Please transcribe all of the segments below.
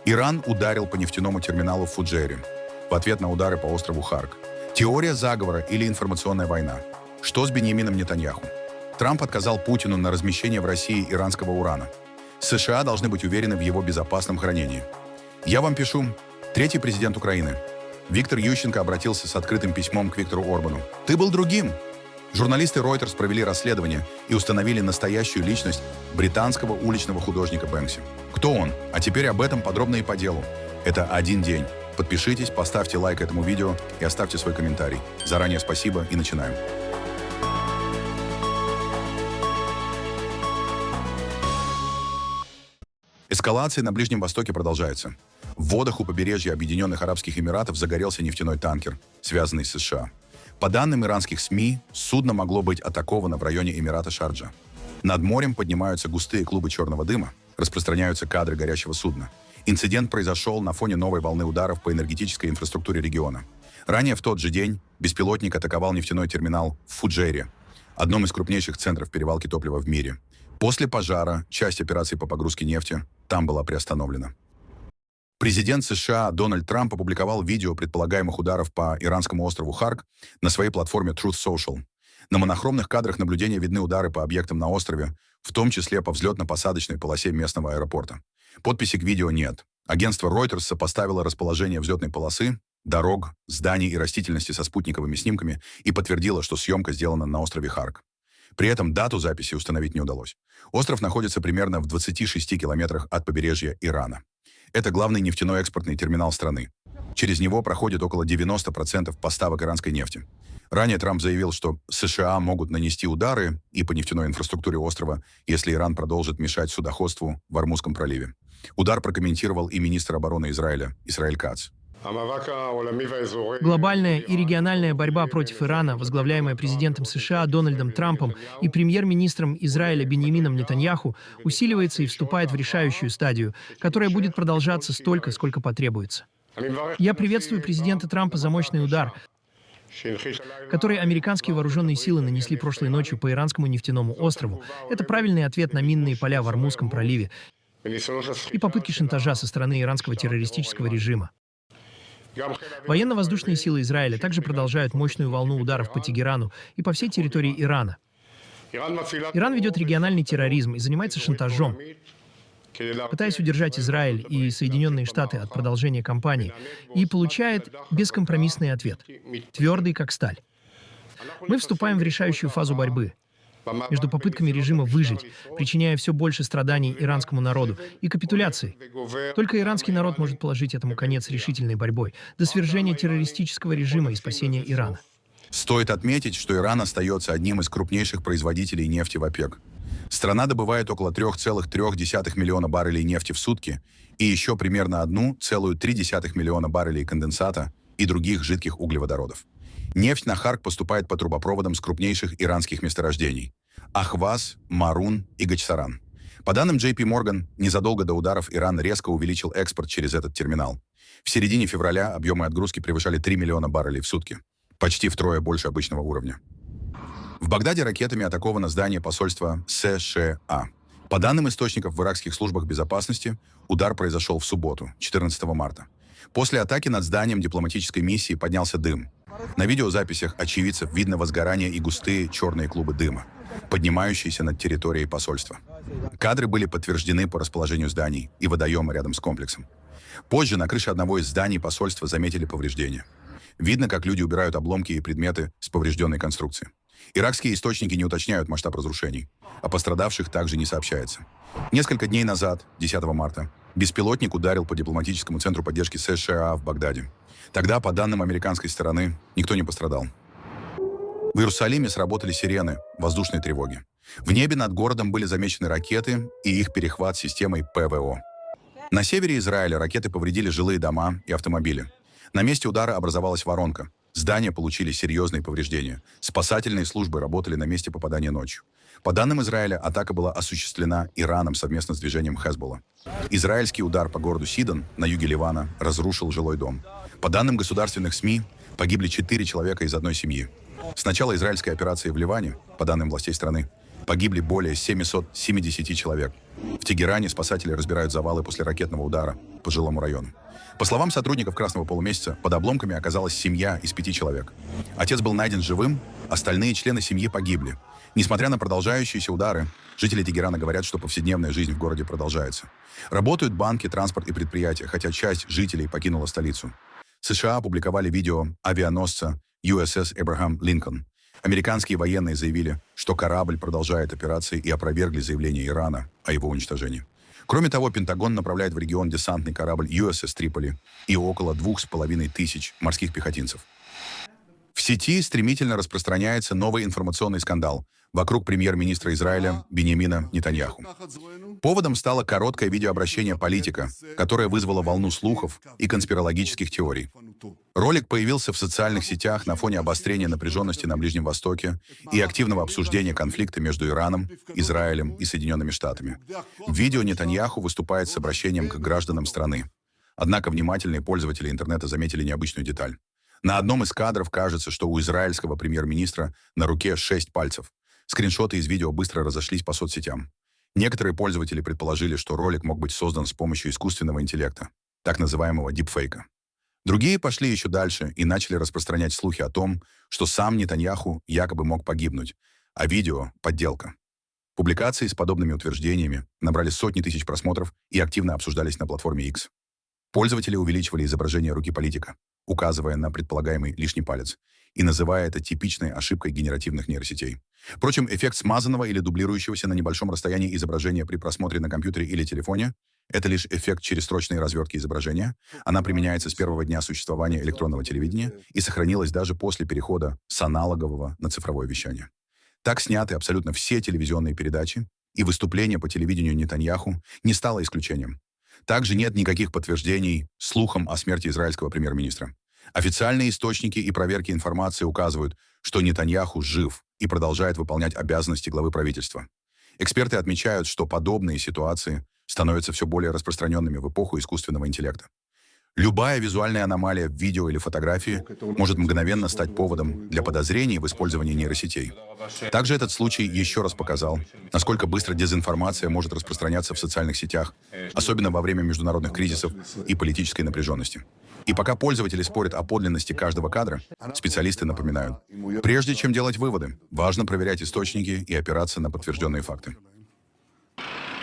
Иран ударил по нефтяному терминалу в Фуджейре в ответ на удары по острову Харк. Теория заговора или информационная война? Что с Беньямином Нетаньяху? Трамп отказал Путину на размещение в России иранского урана. США должны быть уверены в его безопасном хранении. Я вам пишу. Третий президент Украины. Виктор Ющенко обратился с открытым письмом к Виктору Орбану. «Ты был другим». Журналисты Reuters провели расследование и установили настоящую личность британского уличного художника Бэнкси. Кто он? А теперь об этом подробно и по делу. Это один день. Подпишитесь, поставьте лайк этому видео и оставьте свой комментарий. Заранее спасибо и начинаем. Эскалация на Ближнем Востоке продолжается. В водах у побережья Объединенных Арабских Эмиратов загорелся нефтяной танкер, связанный с США. По данным иранских СМИ, судно могло быть атаковано в районе Эмирата Шарджа. Над морем поднимаются густые клубы черного дыма, распространяются кадры горящего судна. Инцидент произошел на фоне новой волны ударов по энергетической инфраструктуре региона. Ранее в тот же день беспилотник атаковал нефтяной терминал в Фуджейре, одном из крупнейших центров перевалки топлива в мире. После пожара часть операций по погрузке нефти там была приостановлена. Президент США Дональд Трамп опубликовал видео предполагаемых ударов по иранскому острову Харк на своей платформе Truth Social. На монохромных кадрах наблюдения видны удары по объектам на острове, в том числе по взлетно-посадочной полосе местного аэропорта. Подписи к видео нет. Агентство Reuters сопоставило расположение взлетной полосы, дорог, зданий и растительности со спутниковыми снимками и подтвердило, что съемка сделана на острове Харк. При этом дату записи установить не удалось. Остров находится примерно в 26 километрах от побережья Ирана. Это главный нефтяной экспортный терминал страны. Через него проходит около 90% поставок иранской нефти. Ранее Трамп заявил, что США могут нанести удары и по нефтяной инфраструктуре острова, если Иран продолжит мешать судоходству в Ормузском проливе. Удар прокомментировал и министр обороны Израиля Исраэль Кац. Глобальная и региональная борьба против Ирана, возглавляемая президентом США Дональдом Трампом и премьер-министром Израиля Беньямином Нетаньяху, усиливается и вступает в решающую стадию, которая будет продолжаться столько, сколько потребуется. Я приветствую президента Трампа за мощный удар, который американские вооруженные силы нанесли прошлой ночью по иранскому нефтяному острову. Это правильный ответ на минные поля в Ормузском проливе и попытки шантажа со стороны иранского террористического режима. Военно-воздушные силы Израиля также продолжают мощную волну ударов по Тегерану и по всей территории Ирана. Иран ведет региональный терроризм и занимается шантажом, пытаясь удержать Израиль и Соединенные Штаты от продолжения кампании, и получает бескомпромиссный ответ, твердый как сталь. Мы вступаем в решающую фазу борьбы между попытками режима выжить, причиняя все больше страданий иранскому народу, и капитуляцией. Только иранский народ может положить этому конец решительной борьбой до свержения террористического режима и спасения Ирана. Стоит отметить, что Иран остается одним из крупнейших производителей нефти в ОПЕК. Страна добывает около 3,3 миллиона баррелей нефти в сутки и еще примерно 1,3 миллиона баррелей конденсата и других жидких углеводородов. Нефть на Харк поступает по трубопроводам с крупнейших иранских месторождений – Ахваз, Марун и Гачсаран. По данным JP Morgan, незадолго до ударов Иран резко увеличил экспорт через этот терминал. В середине февраля объемы отгрузки превышали 3 миллиона баррелей в сутки, почти втрое больше обычного уровня. В Багдаде ракетами атаковано здание посольства США. По данным источников в иракских службах безопасности, удар произошел в субботу, 14 марта. После атаки над зданием дипломатической миссии поднялся дым. На видеозаписях очевидцев видно возгорание и густые черные клубы дыма, поднимающиеся над территорией посольства. Кадры были подтверждены по расположению зданий и водоема рядом с комплексом. Позже на крыше одного из зданий посольства заметили повреждения. Видно, как люди убирают обломки и предметы с поврежденной конструкции. Иракские источники не уточняют масштаб разрушений. О пострадавших также не сообщается. Несколько дней назад, 10 марта, беспилотник ударил по дипломатическому центру поддержки США в Багдаде. Тогда, по данным американской стороны, никто не пострадал. В Иерусалиме сработали сирены воздушной тревоги. В небе над городом были замечены ракеты и их перехват системой ПВО. На севере Израиля ракеты повредили жилые дома и автомобили. На месте удара образовалась воронка. Здания получили серьезные повреждения. Спасательные службы работали на месте попадания ночью. По данным Израиля, атака была осуществлена Ираном совместно с движением Хезболла. Израильский удар по городу Сидон на юге Ливана разрушил жилой дом. По данным государственных СМИ, погибли 4 человека из одной семьи. С начала израильской операции в Ливане, по данным властей страны, Погибли более 770 человек. В Тегеране спасатели разбирают завалы после ракетного удара по жилому району. По словам сотрудников «Красного полумесяца», под обломками оказалась семья из 5 человек. Отец был найден живым, остальные члены семьи погибли. Несмотря на продолжающиеся удары, жители Тегерана говорят, что повседневная жизнь в городе продолжается. Работают банки, транспорт и предприятия, хотя часть жителей покинула столицу. США опубликовали видео авианосца USS Abraham Lincoln. Американские военные заявили, что корабль продолжает операции и опровергли заявление Ирана о его уничтожении. Кроме того, Пентагон направляет в регион десантный корабль USS Триполи и около 2500 морских пехотинцев. В сети стремительно распространяется новый информационный скандал вокруг премьер-министра Израиля Биньямина Нетаньяху. Поводом стало короткое видеообращение политика, которое вызвало волну слухов и конспирологических теорий. Ролик появился в социальных сетях на фоне обострения напряженности на Ближнем Востоке и активного обсуждения конфликта между Ираном, Израилем и Соединенными Штатами. В видео Нетаньяху выступает с обращением к гражданам страны. Однако внимательные пользователи интернета заметили необычную деталь. На одном из кадров кажется, что у израильского премьер-министра на руке 6 пальцев. Скриншоты из видео быстро разошлись по соцсетям. Некоторые пользователи предположили, что ролик мог быть создан с помощью искусственного интеллекта, так называемого дипфейка. Другие пошли еще дальше и начали распространять слухи о том, что сам Нетаньяху якобы мог погибнуть, а видео — подделка. Публикации с подобными утверждениями набрали сотни тысяч просмотров и активно обсуждались на платформе X. Пользователи увеличивали изображение руки политика, указывая на предполагаемый лишний палец, и называя это типичной ошибкой генеративных нейросетей. Впрочем, эффект смазанного или дублирующегося на небольшом расстоянии изображения при просмотре на компьютере или телефоне — это лишь эффект через строчные развертки изображения. Она применяется с первого дня существования электронного телевидения и сохранилась даже после перехода с аналогового на цифровое вещание. Так сняты абсолютно все телевизионные передачи, и выступление по телевидению Нетаньяху не стало исключением. Также нет никаких подтверждений слухам о смерти израильского премьер-министра. Официальные источники и проверки информации указывают, что Нетаньяху жив и продолжает выполнять обязанности главы правительства. Эксперты отмечают, что подобные ситуации становятся все более распространенными в эпоху искусственного интеллекта. Любая визуальная аномалия в видео или фотографии может мгновенно стать поводом для подозрений в использовании нейросетей. Также этот случай еще раз показал, насколько быстро дезинформация может распространяться в социальных сетях, особенно во время международных кризисов и политической напряженности. И пока пользователи спорят о подлинности каждого кадра, специалисты напоминают, прежде чем делать выводы, важно проверять источники и опираться на подтвержденные факты.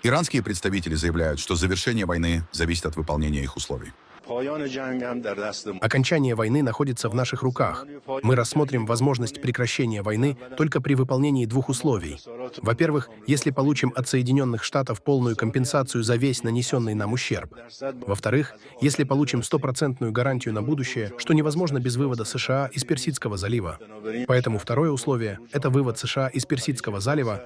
Иранские представители заявляют, что завершение войны зависит от выполнения их условий. Окончание войны находится в наших руках. Мы рассмотрим возможность прекращения войны только при выполнении 2 условий. Во-первых, если получим от Соединенных Штатов полную компенсацию за весь нанесенный нам ущерб. Во-вторых, если получим 100% гарантию на будущее, что невозможно без вывода США из Персидского залива. Поэтому второе условие — это вывод США из Персидского залива.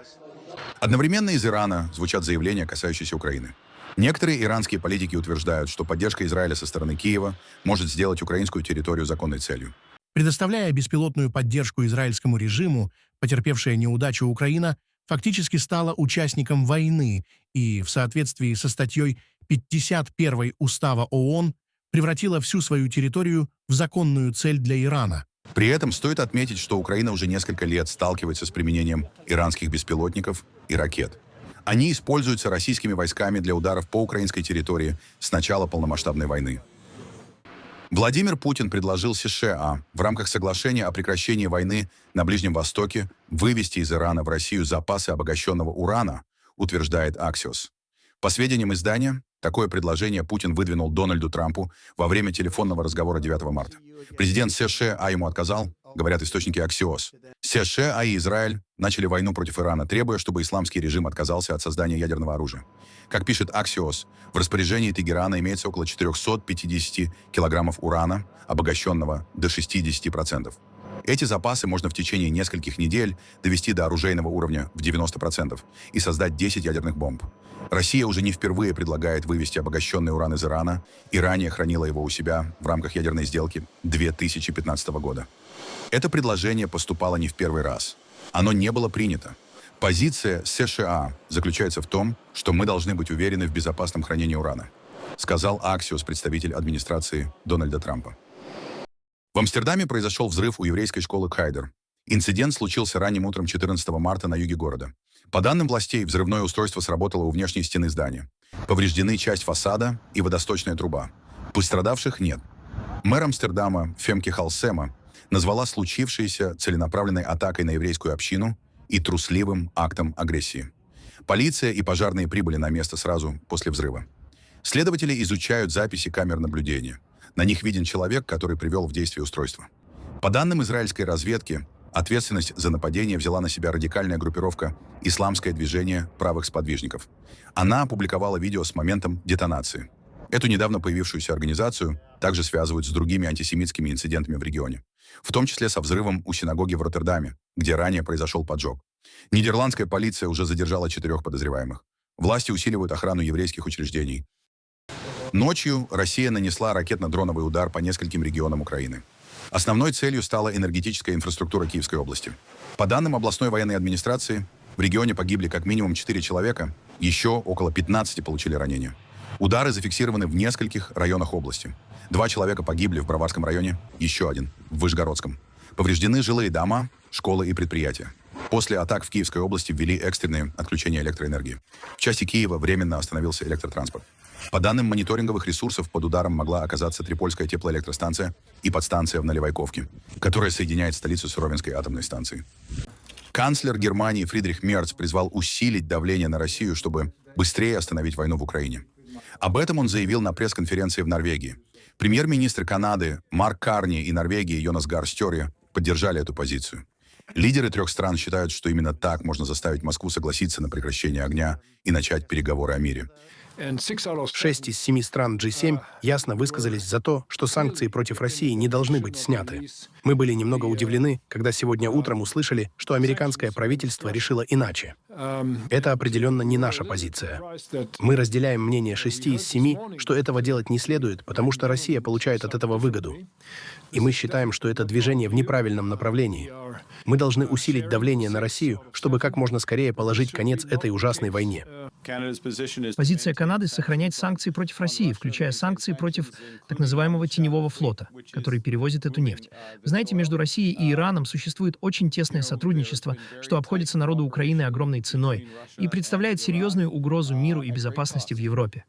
Одновременно из Ирана звучат заявления, касающиеся Украины. Некоторые иранские политики утверждают, что поддержка Израиля со стороны Киева может сделать украинскую территорию законной целью. Предоставляя беспилотную поддержку израильскому режиму, потерпевшая неудачу Украина фактически стала участником войны и, в соответствии со статьей 51 Устава ООН, превратила всю свою территорию в законную цель для Ирана. При этом стоит отметить, что Украина уже несколько лет сталкивается с применением иранских беспилотников и ракет. Они используются российскими войсками для ударов по украинской территории с начала полномасштабной войны. Владимир Путин предложил США в рамках соглашения о прекращении войны на Ближнем Востоке вывести из Ирана в Россию запасы обогащенного урана, утверждает Axios. По сведениям издания, такое предложение Путин выдвинул Дональду Трампу во время телефонного разговора 9 марта. Президент США ему отказал, говорят источники Axios. США и Израиль начали войну против Ирана, требуя, чтобы исламский режим отказался от создания ядерного оружия. Как пишет Axios, в распоряжении Тегерана имеется около 450 килограммов урана, обогащенного до 60%. Эти запасы можно в течение нескольких недель довести до оружейного уровня в 90% и создать 10 ядерных бомб. Россия уже не впервые предлагает вывести обогащенный уран из Ирана и ранее хранила его у себя в рамках ядерной сделки 2015 года. Это предложение поступало не в первый раз. Оно не было принято. Позиция США заключается в том, что мы должны быть уверены в безопасном хранении урана, сказал Axios, представитель администрации Дональда Трампа. В Амстердаме произошел взрыв у еврейской школы Хайдер, Инцидент случился ранним утром 14 марта на юге города. По данным властей, взрывное устройство сработало у внешней стены здания. Повреждены часть фасада и водосточная труба. Пострадавших нет. Мэр Амстердама Фемке Халсема назвала случившееся целенаправленной атакой на еврейскую общину и трусливым актом агрессии. Полиция и пожарные прибыли на место сразу после взрыва. Следователи изучают записи камер наблюдения. На них виден человек, который привел в действие устройство. По данным израильской разведки, ответственность за нападение взяла на себя радикальная группировка «Исламское движение правых сподвижников». Она опубликовала видео с моментом детонации. Эту недавно появившуюся организацию также связывают с другими антисемитскими инцидентами в регионе, в том числе со взрывом у синагоги в Роттердаме, где ранее произошел поджог. Нидерландская полиция уже задержала 4 подозреваемых. Власти усиливают охрану еврейских учреждений. Ночью Россия нанесла ракетно-дроновый удар по нескольким регионам Украины. Основной целью стала энергетическая инфраструктура Киевской области. По данным областной военной администрации, в регионе погибли как минимум 4 человека, еще около 15 получили ранения. Удары зафиксированы в нескольких районах области. 2 человека погибли в Броварском районе, еще один в Вышгородском. Повреждены жилые дома, школы и предприятия. После атак в Киевской области ввели экстренные отключения электроэнергии. В части Киева временно остановился электротранспорт. По данным мониторинговых ресурсов, под ударом могла оказаться Трипольская теплоэлектростанция и подстанция в Наливайковке, которая соединяет столицу с Ровенской атомной станцией. Канцлер Германии Фридрих Мерц призвал усилить давление на Россию, чтобы быстрее остановить войну в Украине. Об этом он заявил на пресс-конференции в Норвегии. Премьер-министр Канады Марк Карни и Норвегии Йонас Гар Стёре поддержали эту позицию. Лидеры 3 стран считают, что именно так можно заставить Москву согласиться на прекращение огня и начать переговоры о мире. 6 из 7 стран G7 ясно высказались за то, что санкции против России не должны быть сняты. Мы были немного удивлены, когда сегодня утром услышали, что американское правительство решило иначе. Это определенно не наша позиция. Мы разделяем мнение 6 из 7, что этого делать не следует, потому что Россия получает от этого выгоду. И мы считаем, что это движение в неправильном направлении. Мы должны усилить давление на Россию, чтобы как можно скорее положить конец этой ужасной войне. Позиция Канады — сохранять санкции против России, включая санкции против так называемого теневого флота, который перевозит эту нефть. Вы знаете, между Россией и Ираном существует очень тесное сотрудничество, что обходится народу Украины огромной ценой и представляет серьезную угрозу миру и безопасности в Европе.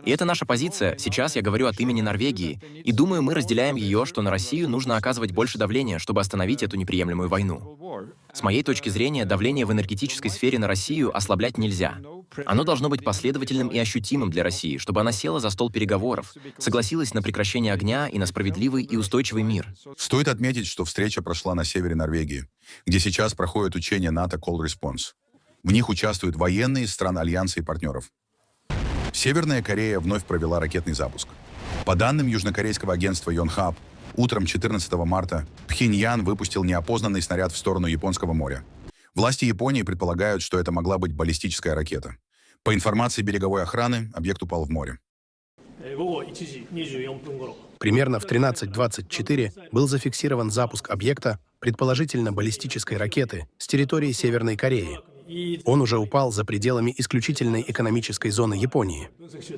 И это наша позиция. Сейчас я говорю от имени Норвегии. И думаю, мы разделяем ее, что на Россию нужно оказывать больше давления, чтобы остановить эту неприемлемую войну. С моей точки зрения, давление в энергетической сфере на Россию ослаблять нельзя. Оно должно быть последовательным и ощутимым для России, чтобы она села за стол переговоров, согласилась на прекращение огня и на справедливый и устойчивый мир. Стоит отметить, что встреча прошла на севере Норвегии, где сейчас проходят учения НАТО Cold Response. В них участвуют военные из стран Альянса и партнеров. Северная Корея вновь провела ракетный запуск. По данным южнокорейского агентства Yonhap, утром 14 марта Пхеньян выпустил неопознанный снаряд в сторону Японского моря. Власти Японии предполагают, что это могла быть баллистическая ракета. По информации береговой охраны, объект упал в море. Примерно в 13:24 был зафиксирован запуск объекта, предположительно баллистической ракеты, с территории Северной Кореи. Он уже упал за пределами исключительной экономической зоны Японии.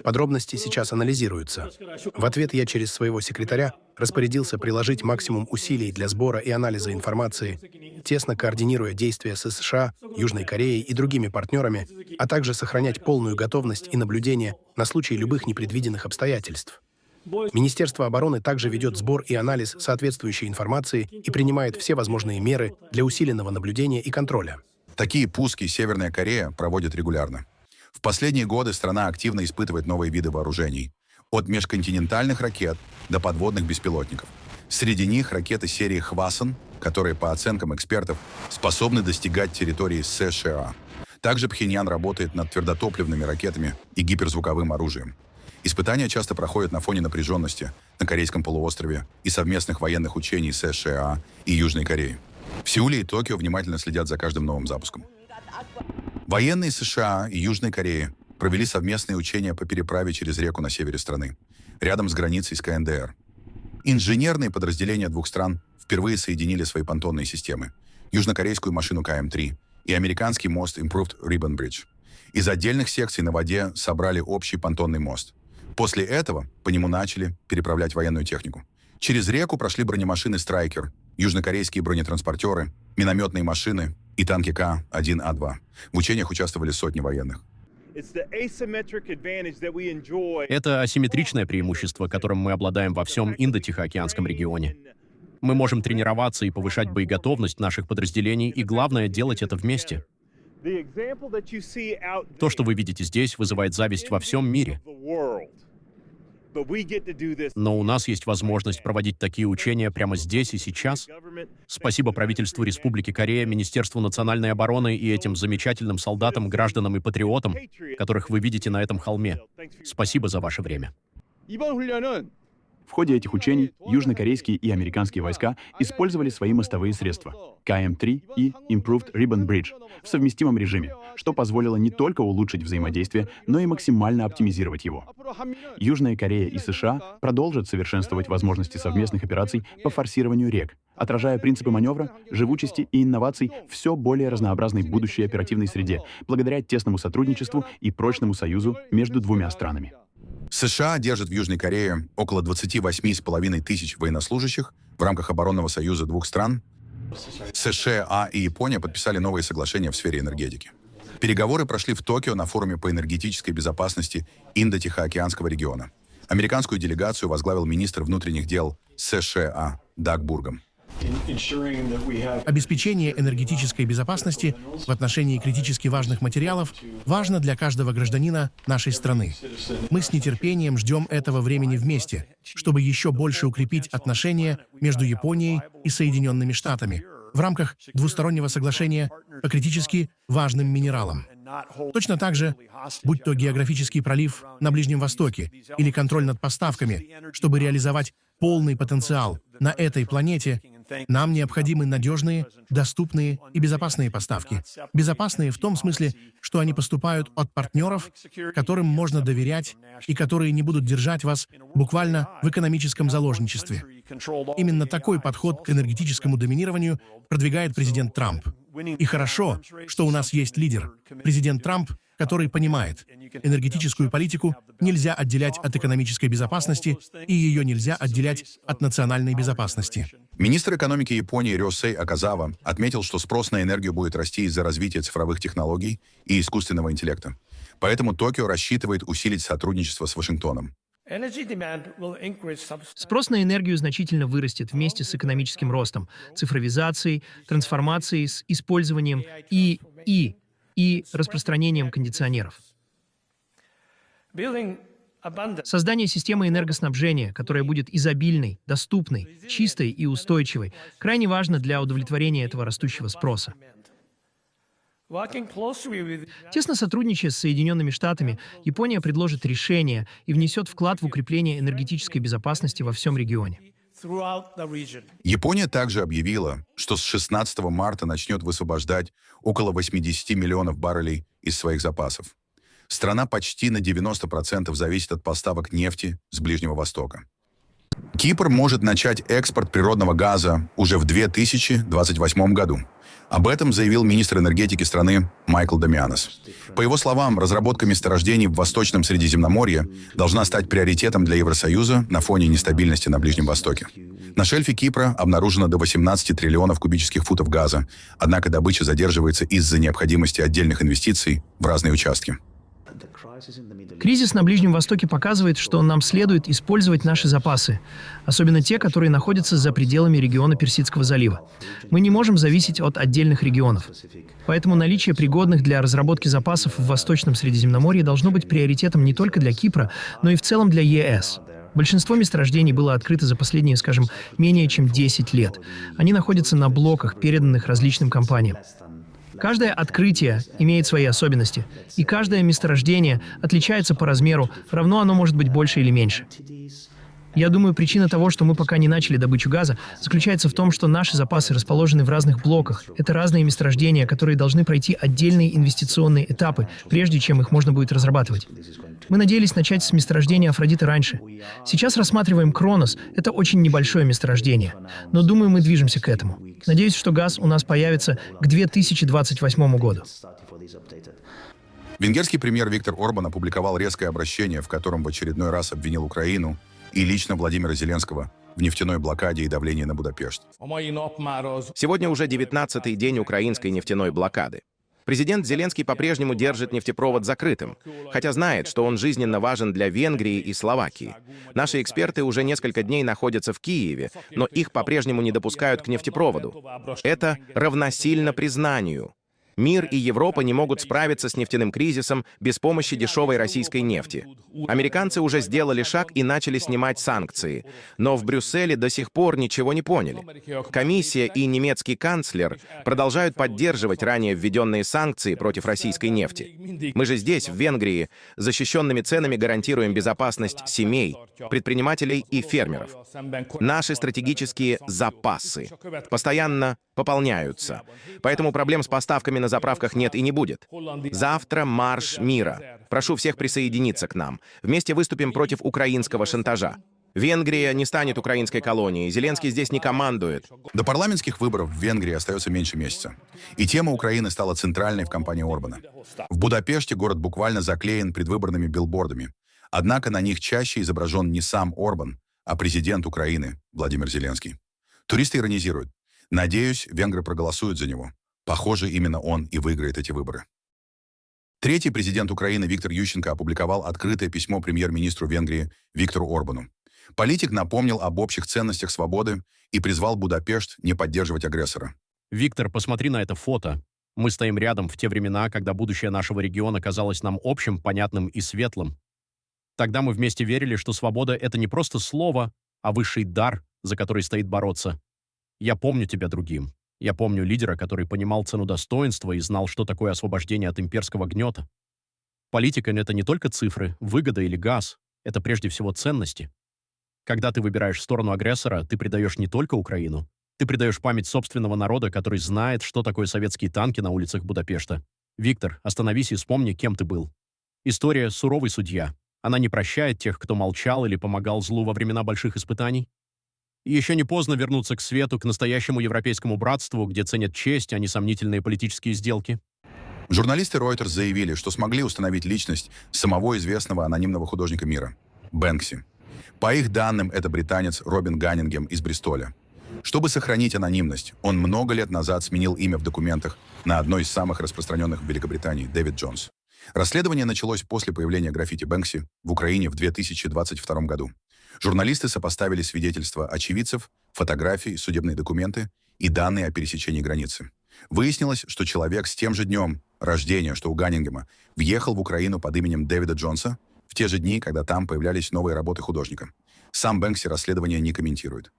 Подробности сейчас анализируются. В ответ я через своего секретаря распорядился приложить максимум усилий для сбора и анализа информации, тесно координируя действия с США, Южной Кореей и другими партнерами, а также сохранять полную готовность и наблюдение на случай любых непредвиденных обстоятельств. Министерство обороны также ведет сбор и анализ соответствующей информации и принимает все возможные меры для усиленного наблюдения и контроля. Такие пуски Северная Корея проводит регулярно. В последние годы страна активно испытывает новые виды вооружений. От межконтинентальных ракет до подводных беспилотников. Среди них ракеты серии «Хвасон», которые, по оценкам экспертов, способны достигать территории США. Также Пхеньян работает над твердотопливными ракетами и гиперзвуковым оружием. Испытания часто проходят на фоне напряженности на Корейском полуострове и совместных военных учений США и Южной Кореи. В Сеуле и Токио внимательно следят за каждым новым запуском. Военные США и Южной Кореи провели совместные учения по переправе через реку на севере страны, рядом с границей с КНДР. Инженерные подразделения 2 стран впервые соединили свои понтонные системы, южнокорейскую машину КМ-3 и американский мост Improved Ribbon Bridge. Из отдельных секций на воде собрали общий понтонный мост. После этого по нему начали переправлять военную технику. Через реку прошли бронемашины «Страйкер», южнокорейские бронетранспортеры, минометные машины и танки К-1А2. В учениях участвовали сотни военных. Это асимметричное преимущество, которым мы обладаем во всем Индо-Тихоокеанском регионе. Мы можем тренироваться и повышать боеготовность наших подразделений, и главное — делать это вместе. То, что вы видите здесь, вызывает зависть во всем мире. Но у нас есть возможность проводить такие учения прямо здесь и сейчас. Спасибо правительству Республики Корея, Министерству национальной обороны и этим замечательным солдатам, гражданам и патриотам, которых вы видите на этом холме. Спасибо за ваше время. В ходе этих учений южнокорейские и американские войска использовали свои мостовые средства КМ-3 и Improved Ribbon Bridge в совместимом режиме, что позволило не только улучшить взаимодействие, но и максимально оптимизировать его. Южная Корея и США продолжат совершенствовать возможности совместных операций по форсированию рек, отражая принципы маневра, живучести и инноваций в все более разнообразной будущей оперативной среде, благодаря тесному сотрудничеству и прочному союзу между двумя странами. США держат в Южной Корее около 28,5 тысяч военнослужащих в рамках оборонного союза двух стран. США и Япония подписали новые соглашения в сфере энергетики. Переговоры прошли в Токио на форуме по энергетической безопасности Индо-Тихоокеанского региона. Американскую делегацию возглавил министр внутренних дел США Даг Бургам. Обеспечение энергетической безопасности в отношении критически важных материалов важно для каждого гражданина нашей страны. Мы с нетерпением ждем этого времени вместе, чтобы еще больше укрепить отношения между Японией и Соединенными Штатами в рамках двустороннего соглашения по критически важным минералам. Точно так же, будь то географический пролив на Ближнем Востоке или контроль над поставками, чтобы реализовать полный потенциал на этой планете, нам необходимы надежные, доступные и безопасные поставки. Безопасные в том смысле, что они поступают от партнеров, которым можно доверять и которые не будут держать вас буквально в экономическом заложничестве. Именно такой подход к энергетическому доминированию продвигает президент Трамп. И хорошо, что у нас есть лидер, президент Трамп, который понимает, энергетическую политику нельзя отделять от экономической безопасности, и ее нельзя отделять от национальной безопасности. Министр экономики Японии Рёсэй Аказава отметил, что спрос на энергию будет расти из-за развития цифровых технологий и искусственного интеллекта. Поэтому Токио рассчитывает усилить сотрудничество с Вашингтоном. Спрос на энергию значительно вырастет вместе с экономическим ростом, цифровизацией, трансформацией с использованием и распространением кондиционеров. Создание системы энергоснабжения, которая будет изобильной, доступной, чистой и устойчивой, крайне важно для удовлетворения этого растущего спроса. Тесно сотрудничая с Соединенными Штатами, Япония предложит решение и внесет вклад в укрепление энергетической безопасности во всем регионе. Япония также объявила, что с 16 марта начнет высвобождать около 80 миллионов баррелей из своих запасов. Страна почти на 90% зависит от поставок нефти с Ближнего Востока. Кипр может начать экспорт природного газа уже в 2028 году. Об этом заявил министр энергетики страны Майкл Дамианос. По его словам, разработка месторождений в Восточном Средиземноморье должна стать приоритетом для Евросоюза на фоне нестабильности на Ближнем Востоке. На шельфе Кипра обнаружено до 18 триллионов кубических футов газа, однако добыча задерживается из-за необходимости отдельных инвестиций в разные участки. Кризис на Ближнем Востоке показывает, что нам следует использовать наши запасы, особенно те, которые находятся за пределами региона Персидского залива. Мы не можем зависеть от отдельных регионов. Поэтому наличие пригодных для разработки запасов в Восточном Средиземноморье должно быть приоритетом не только для Кипра, но и в целом для ЕС. Большинство месторождений было открыто за последние, скажем, менее чем 10 лет. Они находятся на блоках, переданных различным компаниям. Каждое открытие имеет свои особенности, и каждое месторождение отличается по размеру, равно оно может быть больше или меньше. Я думаю, причина того, что мы пока не начали добычу газа, заключается в том, что наши запасы расположены в разных блоках. Это разные месторождения, которые должны пройти отдельные инвестиционные этапы, прежде чем их можно будет разрабатывать. Мы надеялись начать с месторождения Афродиты раньше. Сейчас рассматриваем Кронос. Это очень небольшое месторождение. Но думаю, мы движемся к этому. Надеюсь, что газ у нас появится к 2028 году. Венгерский премьер Виктор Орбан опубликовал резкое обращение, в котором в очередной раз обвинил Украину и лично Владимира Зеленского в нефтяной блокаде и давлении на Будапешт. Сегодня уже 19-й день украинской нефтяной блокады. Президент Зеленский по-прежнему держит нефтепровод закрытым, хотя знает, что он жизненно важен для Венгрии и Словакии. Наши эксперты уже несколько дней находятся в Киеве, но их по-прежнему не допускают к нефтепроводу. Это равносильно признанию. Мир и Европа не могут справиться с нефтяным кризисом без помощи дешевой российской нефти. Американцы уже сделали шаг и начали снимать санкции, но в Брюсселе до сих пор ничего не поняли. Комиссия и немецкий канцлер продолжают поддерживать ранее введенные санкции против российской нефти. Мы же здесь, в Венгрии, защищенными ценами гарантируем безопасность семей, предпринимателей и фермеров. Наши стратегические запасы постоянно пополняются, поэтому проблем с поставками на заправках нет и не будет. Завтра марш мира. Прошу всех присоединиться к нам. Вместе выступим против украинского шантажа. Венгрия не станет украинской колонией. Зеленский здесь не командует. До парламентских выборов в Венгрии остается меньше месяца. И тема Украины стала центральной в кампании Орбана. В Будапеште город буквально заклеен предвыборными билбордами. Однако на них чаще изображен не сам Орбан, а президент Украины Владимир Зеленский. Туристы иронизируют. Надеюсь, венгры проголосуют за него. Похоже, именно он и выиграет эти выборы. Третий президент Украины Виктор Ющенко опубликовал открытое письмо премьер-министру Венгрии Виктору Орбану. Политик напомнил об общих ценностях свободы и призвал Будапешт не поддерживать агрессора. Виктор, посмотри на это фото. Мы стоим рядом в те времена, когда будущее нашего региона казалось нам общим, понятным и светлым. Тогда мы вместе верили, что свобода — это не просто слово, а высший дар, за который стоит бороться. Я помню тебя другим. Я помню лидера, который понимал цену достоинства и знал, что такое освобождение от имперского гнета. Политика — это не только цифры, выгода или газ. Это прежде всего ценности. Когда ты выбираешь сторону агрессора, ты предаешь не только Украину. Ты предаешь память собственного народа, который знает, что такое советские танки на улицах Будапешта. Виктор, остановись и вспомни, кем ты был. История — суровый судья. Она не прощает тех, кто молчал или помогал злу во времена больших испытаний. И еще не поздно вернуться к свету, к настоящему европейскому братству, где ценят честь, а не сомнительные политические сделки. Журналисты Reuters заявили, что смогли установить личность самого известного анонимного художника мира – Бэнкси. По их данным, это британец Робин Ганнингем из Бристоля. Чтобы сохранить анонимность, он много лет назад сменил имя в документах на одно из самых распространенных в Великобритании – Дэвид Джонс. Расследование началось после появления граффити Бэнкси в Украине в 2022 году. Журналисты сопоставили свидетельства очевидцев, фотографии, судебные документы и данные о пересечении границы. Выяснилось, что человек с тем же днем рождения, что у Ганнингема, въехал в Украину под именем Дэвида Джонса в те же дни, когда там появлялись новые работы художника. Сам Бэнкси расследование не комментирует.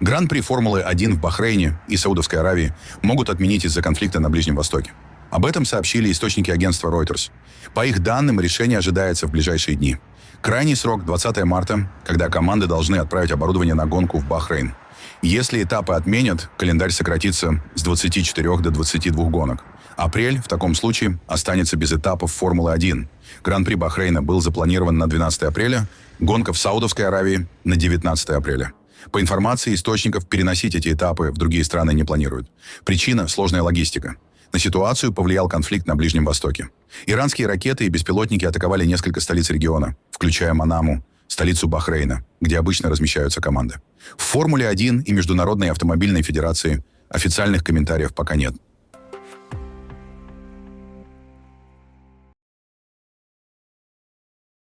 Гран-при Формулы-1 в Бахрейне и Саудовской Аравии могут отменить из-за конфликта на Ближнем Востоке. Об этом сообщили источники агентства Reuters. По их данным, решение ожидается в ближайшие дни. Крайний срок — 20 марта, когда команды должны отправить оборудование на гонку в Бахрейн. Если этапы отменят, календарь сократится с 24 до 22 гонок. Апрель в таком случае останется без этапов Формулы-1. Гран-при Бахрейна был запланирован на 12 апреля, гонка в Саудовской Аравии — на 19 апреля. По информации источников, переносить эти этапы в другие страны не планируют. Причина — сложная логистика. На ситуацию повлиял конфликт на Ближнем Востоке. Иранские ракеты и беспилотники атаковали несколько столиц региона, включая Манаму, столицу Бахрейна, где обычно размещаются команды. В Формуле-1 и Международной автомобильной федерации официальных комментариев пока нет.